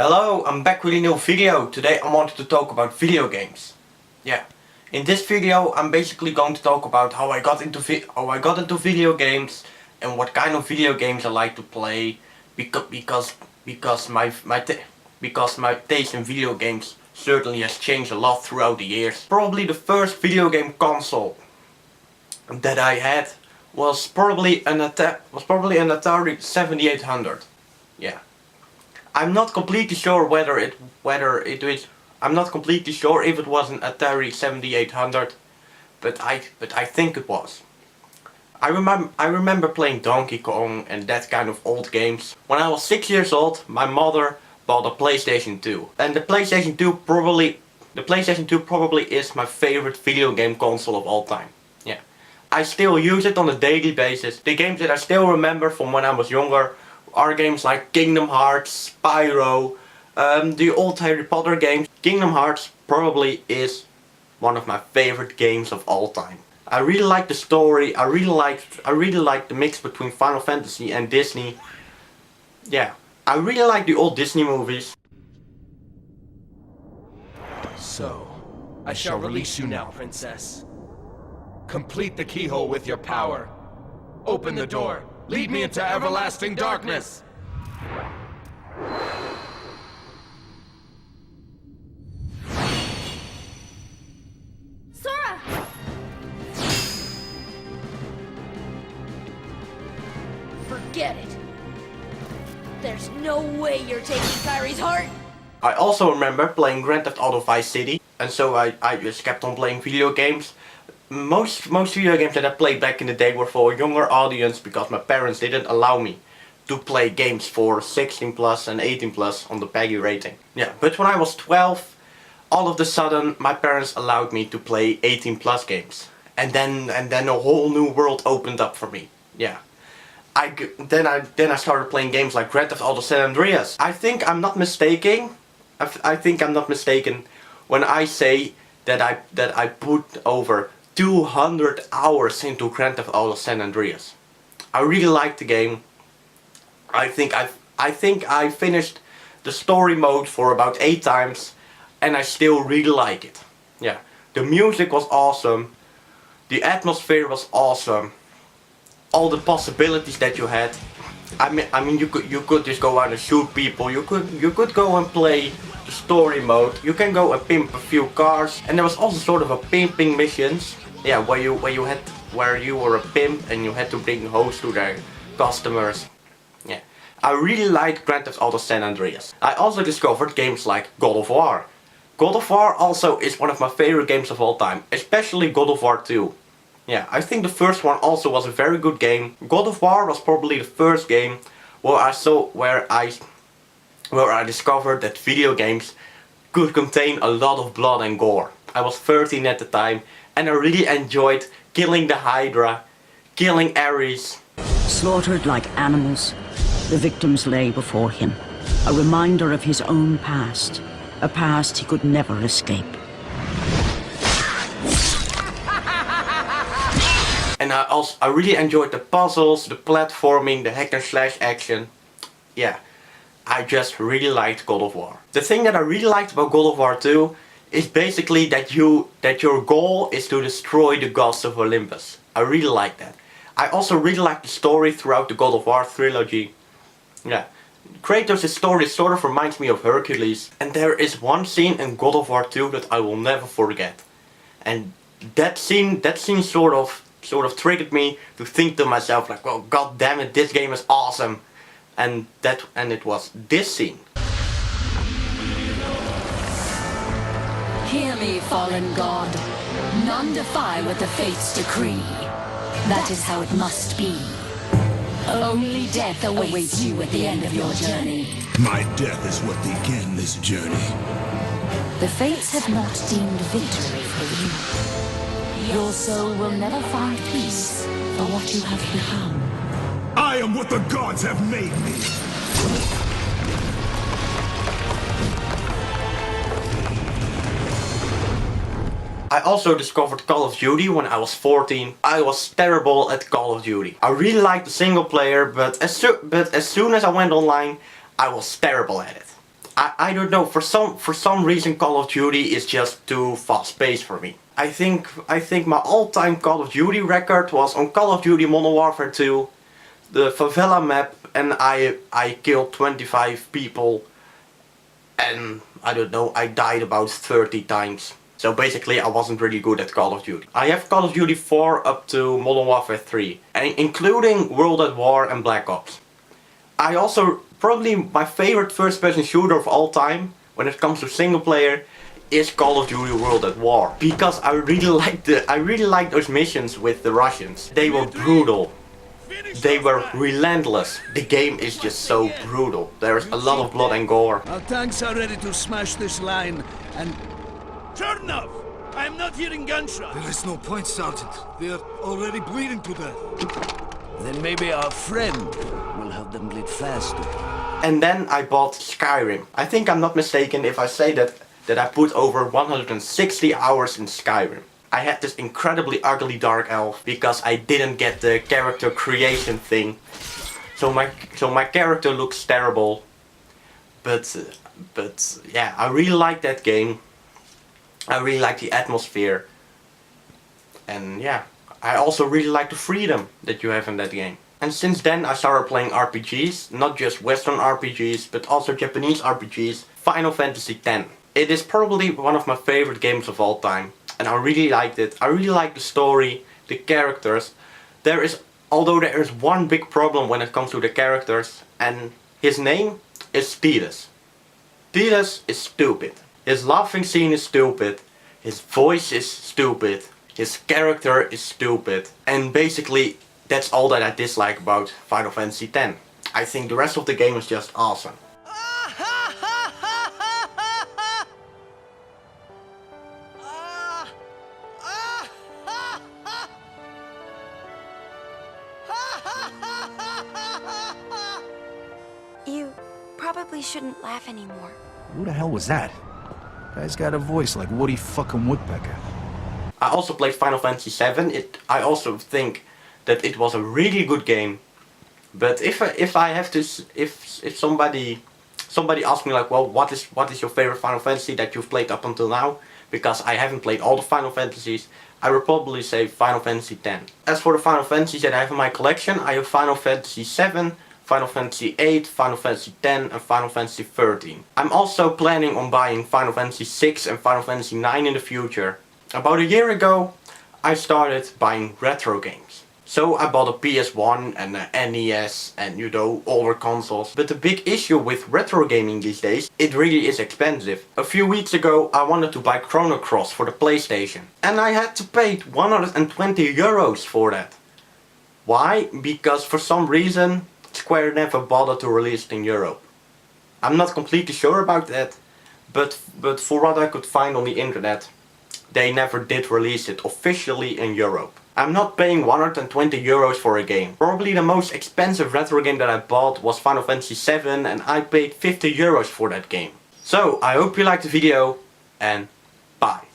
Hello, I'm back with a new video. Today I wanted to talk about video games. Yeah. In this video I'm basically going to talk about how I got into video games and what kind of video games I like to play because my taste in video games certainly has changed a lot throughout the years. Probably the first video game console that I had was probably an Atari 7800. Yeah. I'm not completely sure I'm not completely sure if it was an Atari 7800, but I think it was. I remember playing Donkey Kong and that kind of old games. When I was 6 years old, my mother bought a PlayStation 2, and the PlayStation 2 probably is my favorite video game console of all time. Yeah, I still use it on a daily basis. The games that I still remember from when I was younger are games like Kingdom Hearts, Spyro, the old Harry Potter games. Kingdom Hearts probably is one of my favorite games of all time. I really like the story. I really like the mix between Final Fantasy and Disney. Yeah, I really like the old Disney movies. So, I shall release you now, Princess. Complete the keyhole with your power. Open the door. Lead me into everlasting darkness! Sora! Forget it. There's no way you're taking Kyrie's heart. I also remember playing Grand Theft Auto Vice City, and so I just kept on playing video games. Most video games that I played back in the day were for a younger audience because my parents didn't allow me to play games for 16 plus and 18 plus on the PEGI rating. Yeah, but when I was 12, all of a sudden my parents allowed me to play 18 plus games. And then a whole new world opened up for me. Yeah. Then I started playing games like Grand Theft Auto San Andreas. I think I'm not mistaken. I think I'm not mistaken when I say that I put over 200 hours into Grand Theft Auto San Andreas. I really like the game. I think I finished the story mode for about 8 times and I still really like it. Yeah. The music was awesome. The atmosphere was awesome. All the possibilities that you had. I mean you could just go out and shoot people. You could go and play the story mode. You can go and pimp a few cars, and there was also sort of a pimping missions. Yeah, where you were a pimp and you had to bring hoes to their customers. Yeah, I really liked Grand Theft Auto San Andreas. I also discovered games like God of War. God of War also is one of my favorite games of all time, especially God of War 2. Yeah, I think the first one also was a very good game. God of War was probably the first game where I discovered that video games could contain a lot of blood and gore. I was 13 at the time, and I really enjoyed killing the Hydra, killing Ares. Slaughtered like animals, the victims lay before him, a reminder of his own past, a past he could never escape. And I really enjoyed the puzzles, the platforming, the hack and slash action. Yeah, I just really liked God of War. The thing that I really liked about God of War 2 is basically that your goal is to destroy the gods of Olympus. I really like that. I also really like the story throughout the God of War trilogy. Yeah, Kratos' story sort of reminds me of Hercules, and there is one scene in God of War 2 that I will never forget. And that scene sort of triggered me to think to myself like, oh god damn it, this game is awesome. And it was this scene. Hear me, fallen god. None defy what the fates decree. That is how it must be. Only death awaits you at the end of your journey. My death is what began this journey. The fates have not deemed victory for you. Your soul will never find peace for what you have become. I am what the gods have made me. I also discovered Call of Duty when I was 14. I was terrible at Call of Duty. I really liked the single player, but as soon as I went online, I was terrible at it. I don't know, for some reason Call of Duty is just too fast paced for me. I think my all-time Call of Duty record was on Call of Duty Modern Warfare 2, the favela map, and I killed 25 people, and I don't know, I died about 30 times. So basically I wasn't really good at Call of Duty. I have Call of Duty 4 up to Modern Warfare 3, and including World at War and Black Ops. I also, probably my favorite first-person shooter of all time, when it comes to single player, is Call of Duty World at War. Because I really liked those missions with the Russians. They were brutal. They were relentless. The game is just so brutal. There's a lot of blood and gore. Our tanks are ready to smash this line, and... Chernov! I am not hearing gunshots. There is no point, Sergeant. They are already bleeding to death. then maybe our friend will help them bleed faster. And then I bought Skyrim. I think I'm not mistaken if I say that I put over 160 hours in Skyrim. I had this incredibly ugly dark elf because I didn't get the character creation thing. So my character looks terrible. But yeah, I really like that game. I really like the atmosphere. And yeah, I also really like the freedom that you have in that game. And since then I started playing RPGs, not just Western RPGs, but also Japanese RPGs, Final Fantasy X. It is probably one of my favorite games of all time, and I really liked it. I really like the story, the characters. Although there is one big problem when it comes to the characters, and his name is Tidus. Tidus is stupid. His laughing scene is stupid, his voice is stupid, his character is stupid, and basically that's all that I dislike about Final Fantasy X. I think the rest of the game is just awesome. You probably shouldn't laugh anymore. Who the hell was that? Guy's got a voice like Woody fucking Woodpecker. I also played Final Fantasy VII. I also think that it was a really good game. But if I have to, if somebody asks me like, well, what is your favorite Final Fantasy that you've played up until now? Because I haven't played all the Final Fantasies, I would probably say Final Fantasy X. As for the Final Fantasies that I have in my collection, I have Final Fantasy VII, Final Fantasy VIII, Final Fantasy X, and Final Fantasy XIII. I'm also planning on buying Final Fantasy VI and Final Fantasy IX in the future. About a year ago, I started buying retro games. So I bought a PS1 and an NES and older consoles. But the big issue with retro gaming these days, it really is expensive. A few weeks ago I wanted to buy Chrono Cross for the PlayStation. And I had to pay 120 euros for that. Why? Because for some reason Square never bothered to release it in Europe. I'm not completely sure about that, but for what I could find on the internet, they never did release it officially in Europe. I'm not paying 120 euros for a game. Probably the most expensive retro game that I bought was Final Fantasy VII, and I paid 50 euros for that game. So, I hope you liked the video, and bye.